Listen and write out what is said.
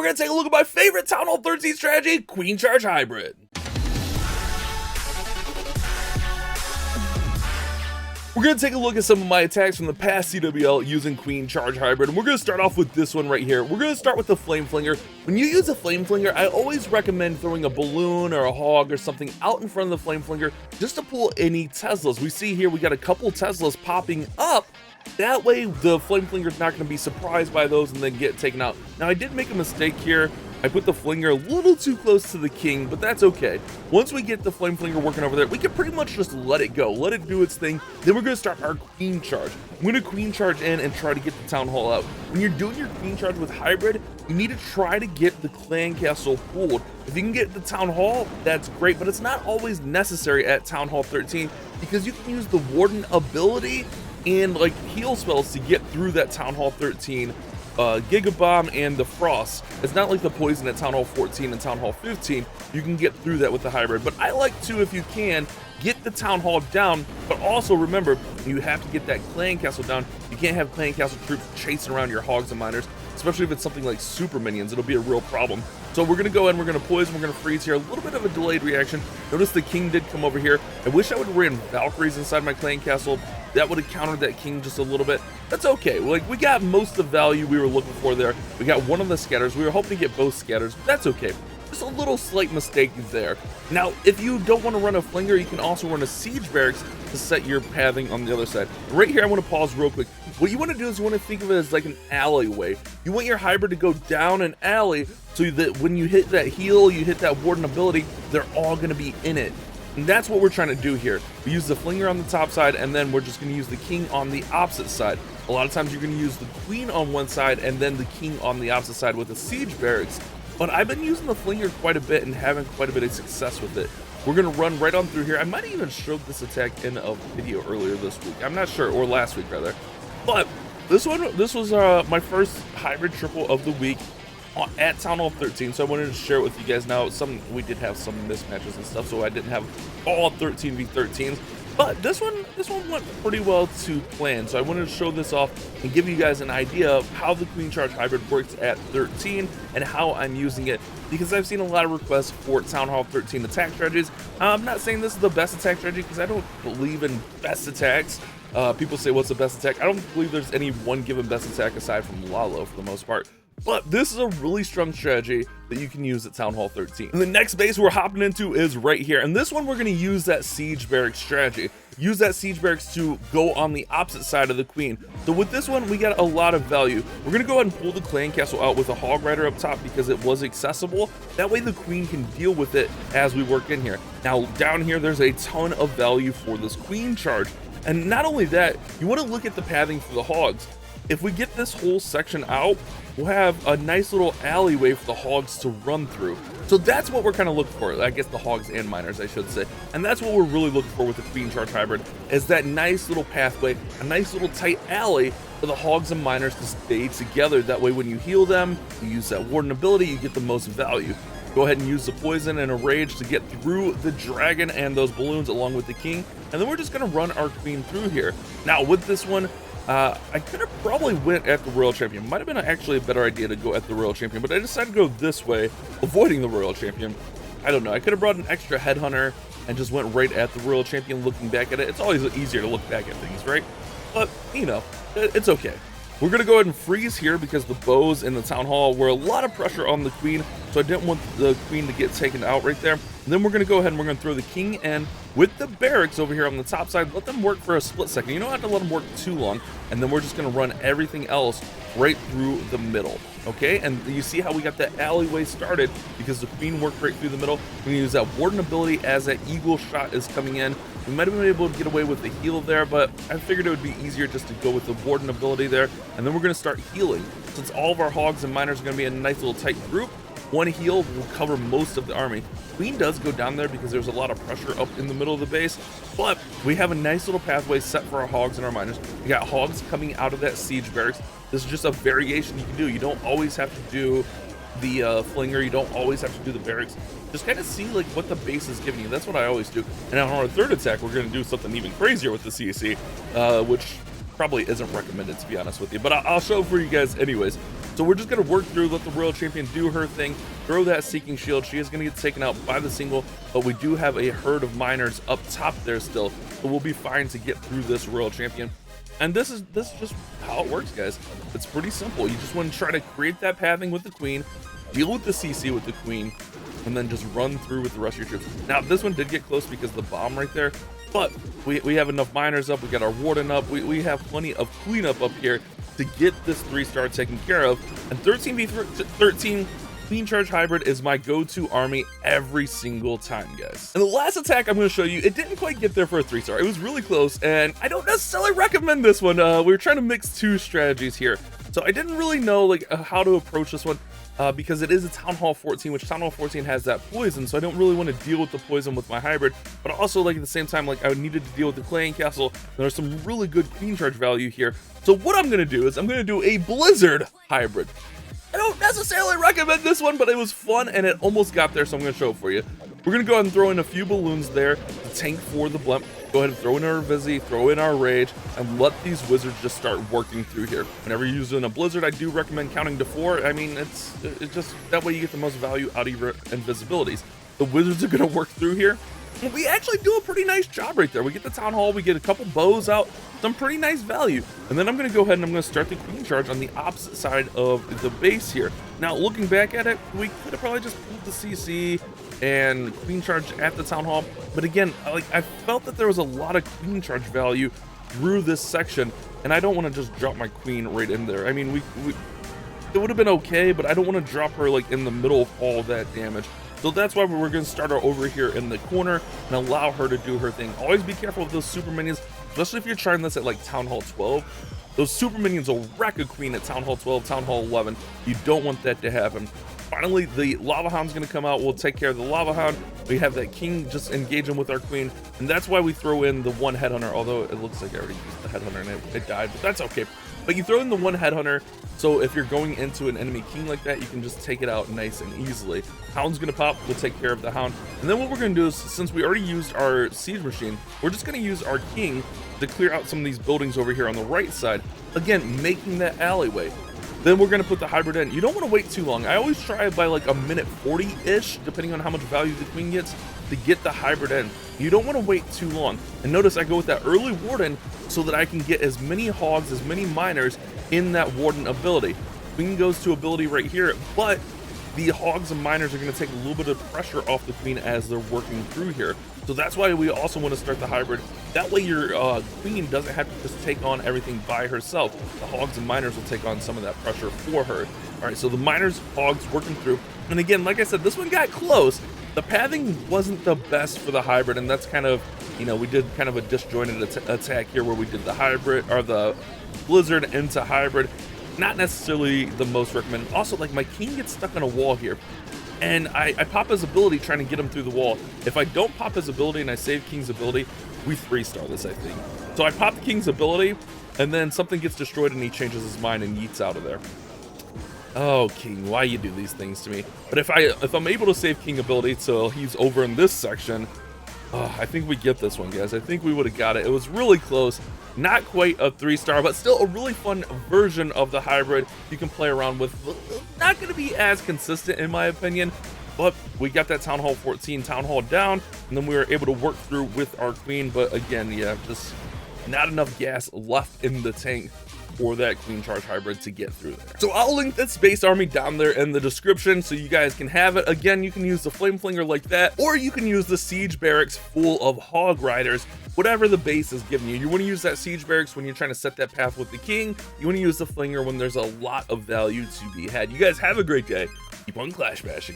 we're going to take a look at my favorite Town Hall 13 strategy, Queen Charge Hybrid. We're going to take a look at some of my attacks from the past CWL using Queen Charge Hybrid, and we're going to start off with this one right here. We're going to start with the Flame Flinger. When you use a Flame Flinger, I always recommend throwing a balloon or a hog or something out in front of the Flame Flinger just to pull any Teslas. We see here we got a couple Teslas popping up. That way the Flame Flinger is not going to be surprised by those and then get taken out. Now I did make a mistake here. I put the Flinger a little too close to the King, but that's okay. Once we get the Flame Flinger working over there, we can pretty much just let it go, let it do its thing. Then we're going to start our Queen Charge. I'm going to Queen Charge in and try to get the Town Hall out. When you're doing your Queen Charge with Hybrid, you need to try to get the Clan Castle pulled. If you can get the Town Hall, that's great, but it's not always necessary at Town Hall 13 because you can use the Warden ability and like heal spells to get through that Town Hall 13 Giga Bomb and the Frost. It's not like the poison at Town Hall 14 and Town Hall 15. You can get through that with the Hybrid, but I like to, if you can, get the Town Hall down, but also remember, you have to get that Clan Castle down. You can't have Clan Castle troops chasing around your hogs and miners, especially if it's something like super minions. It'll be a real problem. So we're gonna go ahead and we're gonna poison, we're gonna freeze here. A little bit of a delayed reaction. Notice the King did come over here. I wish I would have ran Valkyries inside my Clan Castle. That would have countered that King just a little bit. That's okay. Like, we got most of the value we were looking for there. We got one of the scatters. We were hoping to get both scatters, but that's okay. Just a little slight mistake there. Now, if you don't want to run a Flinger, you can also run a Siege Barracks to set your pathing on the other side. Right here, I want to pause real quick. What you want to do is you want to think of it as like an alleyway. You want your Hybrid to go down an alley so that when you hit that heal, you hit that Warden ability, they're all going to be in it. And that's what we're trying to do here. We use the Flinger on the top side, and then we're just going to use the King on the opposite side. A lot of times you're going to use the Queen on one side and then the King on the opposite side with the Siege Barracks. But I've been using the Flinger quite a bit and having quite a bit of success with it. We're going to run right on through here. I might even showed this attack in a video earlier this week. I'm not sure, or last week rather. But this was my first Hybrid triple of the week at Town Hall 13, so I wanted to share it with you guys. Now, we did have some mismatches and stuff, so I didn't have all 13v13s, but this one went pretty well to plan. So I wanted to show this off and give you guys an idea of how the Queen Charge Hybrid works at 13 and how I'm using it, because I've seen a lot of requests for Town Hall 13 attack strategies. I'm not saying this is the best attack strategy because I don't believe in best attacks. People say, what's the best attack? I don't believe there's any one given best attack aside from Lalo for the most part. But this is a really strong strategy that you can use at Town Hall 13. And the next base we're hopping into is right here. And this one, we're going to use that Siege Barracks strategy. Use that Siege Barracks to go on the opposite side of the Queen. So with this one, we got a lot of value. We're going to go ahead and pull the Clan Castle out with a Hog Rider up top because it was accessible. That way the Queen can deal with it as we work in here. Now down here, there's a ton of value for this Queen Charge. And not only that, you want to look at the pathing for the hogs. If we get this whole section out, we'll have a nice little alleyway for the hogs to run through. So that's what we're kind of looking for. I guess the hogs and miners, I should say. And that's what we're really looking for with the Queen Charge Hybrid, is that nice little pathway, a nice little tight alley for the hogs and miners to stay together. That way when you heal them, you use that Warden ability, you get the most value. Go ahead and use the poison and a rage to get through the dragon and those balloons along with the King. And then we're just going to run our Queen through here. Now with this one, I could have probably went at the Royal Champion. Might have been actually a better idea to go at the Royal Champion, but I decided to go this way, avoiding the Royal Champion. I don't know. I could have brought an extra Headhunter and just went right at the Royal Champion looking back at it. It's always easier to look back at things, right? But, you know, it's okay. We're going to go ahead and freeze here because the bows in the Town Hall were a lot of pressure on the Queen, so I didn't want the Queen to get taken out right there. And then we're going to go ahead and we're going to throw the King in with the Barracks over here on the top side. Let them work for a split second. You don't have to let them work too long. And then we're just going to run everything else right through the middle. Okay, and you see how we got that alleyway started because the Queen worked right through the middle. We're going to use that Warden ability as that Eagle shot is coming in. We might have been able to get away with the heal there, but I figured it would be easier just to go with the Warden ability there. And then we're going to start healing. Since all of our hogs and miners are going to be in a nice little tight group, one heal will cover most of the army. Queen does go down there because there's a lot of pressure up in the middle of the base, but we have a nice little pathway set for our hogs and our miners. We got hogs coming out of that Siege Barracks. This is just a variation you can do. You don't always have to do the Flinger. You don't always have to do the Barracks. Just kind of see like what the base is giving you. That's what I always do. And on our third attack, we're going to do something even crazier with the CC, which probably isn't recommended, to be honest with you, but I'll show for you guys anyways. So we're just gonna work through, let the Royal Champion do her thing, throw that Seeking Shield. She is gonna get taken out by the single, but we do have a herd of miners up top there still, so we'll be fine to get through this Royal Champion. And this is just how it works, guys. It's pretty simple. You just want to try to create that pathing with the Queen, deal with the CC with the Queen, and then just run through with the rest of your troops. Now, this one did get close because of the bomb right there, but we have enough miners up, we got our warden up, we have plenty of cleanup up here to get this 3-star taken care of. And 13v13 Queen Charge Hybrid is my go-to army every single time, guys. And the last attack I'm going to show you, it didn't quite get there for a 3-star. It was really close, and I don't necessarily recommend this one. We were trying to mix two strategies here, so I didn't really know like how to approach this one. Because it is a Town Hall 14, which Town Hall 14 has that poison, so I don't really want to deal with the poison with my hybrid, but also like at the same time, like I needed to deal with the Claying Castle. There's some really good Queen Charge value here. So what I'm going to do is I'm going to do a Blizzard hybrid. I don't necessarily recommend this one, but it was fun and it almost got there, so I'm going to show it for you. We're going to go ahead and throw in a few balloons there to tank for the blimp. Go ahead and throw in our Vizzy, throw in our Rage, and let these wizards just start working through here. Whenever you're using a Blizzard, I do recommend counting to 4. I mean, it's just that way you get the most value out of your invisibilities. The wizards are going to work through here. And we actually do a pretty nice job right there. We get the Town Hall, we get a couple bows out, some pretty nice value. And then I'm going to go ahead and I'm going to start the Queen Charge on the opposite side of the base here. Now, looking back at it, we could have probably just pulled the CC and Queen Charge at the Town Hall, but again, like I felt that there was a lot of Queen Charge value through this section, and I don't want to just drop my Queen right in there. I mean, it would have been okay, but I don't want to drop her like in the middle of all that damage. So that's why we're going to start her over here in the corner and allow her to do her thing. Always be careful with those super minions, especially if you're trying this at like Town Hall 12. Those super minions will wreck a Queen at Town Hall 12, Town Hall 11. You don't want that to happen. Finally, the Lava Hound's going to come out. We'll take care of the Lava Hound. We have that King just engaging with our Queen, and that's why we throw in the one Headhunter, although it looks like I already used the Headhunter and it died, but that's okay. But you throw in the one Headhunter, so if you're going into an enemy King like that, you can just take it out nice and easily. Hound's going to pop. We'll take care of the Hound. And then what we're going to do is, since we already used our Siege Machine, we're just going to use our King to clear out some of these buildings over here on the right side. Again, making that alleyway. Then we're going to put the hybrid in. You don't want to wait too long. I always try by like a minute 40-ish, depending on how much value the Queen gets, to get the hybrid in. You don't want to wait too long. And notice I go with that early Warden so that I can get as many Hogs, as many Miners in that Warden ability. Queen goes to ability right here, but the Hogs and Miners are going to take a little bit of pressure off the Queen as they're working through here. So that's why we also want to start the hybrid. That way your Queen doesn't have to just take on everything by herself. The Hogs and Miners will take on some of that pressure for her. All right, so the Miners, Hogs working through. And again, like I said, this one got close. The pathing wasn't the best for the hybrid, and that's kind of, you know, we did kind of a disjointed attack here where we did the hybrid, or the Blizzard into hybrid. Not necessarily the most recommended. Also, like, my King gets stuck on a wall here, and I pop his ability trying to get him through the wall. If I don't pop his ability and I save King's ability, we 3-star this, I think. So I pop the King's ability, and then something gets destroyed and he changes his mind and yeets out of there. Oh, King, why you do these things to me? But if I'm able to save King ability till he's over in this section, I think we get this one, guys. I think we would have got it. It was really close. Not quite a 3-star, but still a really fun version of the hybrid you can play around with. Not going to be as consistent, in my opinion, but we got that Town Hall 14 Town Hall down, and then we were able to work through with our Queen. But again, yeah, just not enough gas left in the tank for that Queen Charge hybrid to get through there. So I'll link this base army down there in the description so you guys can have it. Again, you can use the Flame Flinger like that, or you can use the Siege Barracks full of Hog Riders, whatever the base is giving you. You want to use that Siege Barracks when you're trying to set that path with the King. You want to use the Flinger when there's a lot of value to be had. You guys have a great day. Keep on Clash Bashing.